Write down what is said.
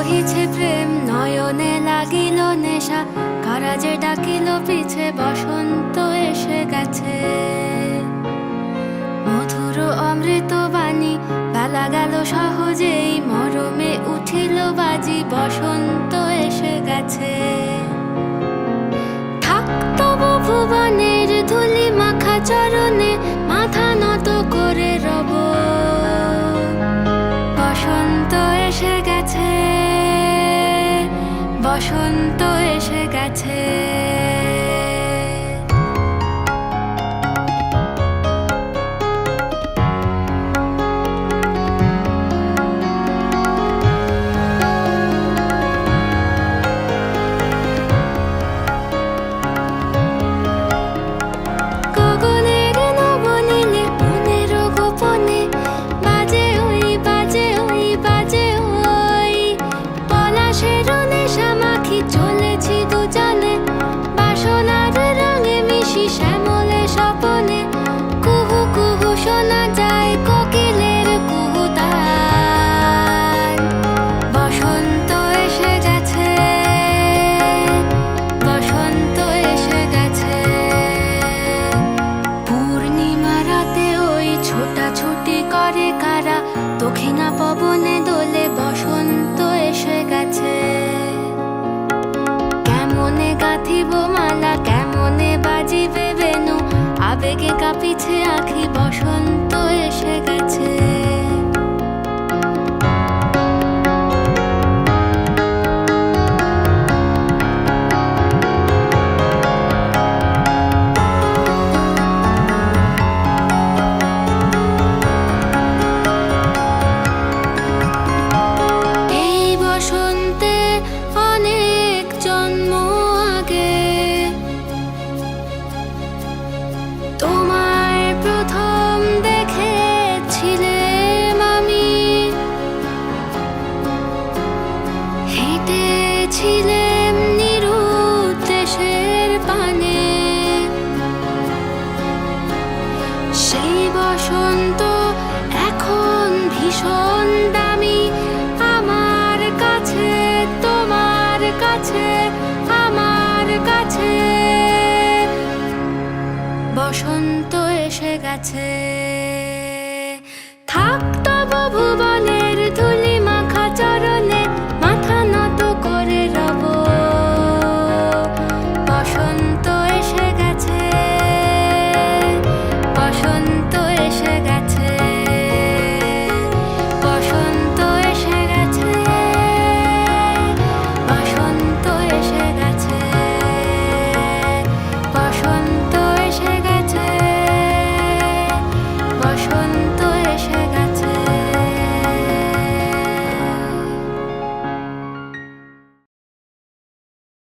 বহিছে প্রেম নয়নে লাগিল নেশা, কারা যে ডাকিল পিছে বসন্ত এসে গেছে। মধুর অমৃত বাণী বেলা গেল সহজেই, মরমে উঠিল বাজি বসন্ত এসে গেছে। থাকতব ভুবনের ধুলি মাখা চরণে, মাথা নত করে রব। বসন্ত এসে গেছে, বসন্ত এসে গেছে। চলেছি দুজনে বাসনার রঙে মিশি শ্যামলে স্বপনে, কুহু কুহু শোনা যায় কোকিলের কুহুতান। বসন্ত এসে গেছে, বসন্ত এসে গেছে। পূর্ণিমা রাতে ওই ছোটাছুটি করে কারা, দক্ষিণা পবনে দোলে বসন্ত এসে গেছে। কেমনে গাঁথিব মালা, কেমনে বাজিবে বেনু, আবেগে কাঁপিছে আখি বসন্ত এসে গেছে। এই বসন্তে অনেক জন্ম আগে তোমায় প্রথম দেখেছিলাম আমি। হেঁটেছিলাম নিরুদ্দেশের পানে, সেই বসন্ত এখন ভীষণ দামি আমার কাছে, তোমার কাছে, আমার কাছে। বসন্ত এসে গেছে। থাকতব ভুবনের ধুলি মাখা চরণে, মাথা নত করে রব। বসন্ত এসে গেছে, বসন্ত এসে গেছে, বসন্ত এসে গেছে, বসন্ত এসে গেছে, বসন্ত এসে গেছে, বসন্ত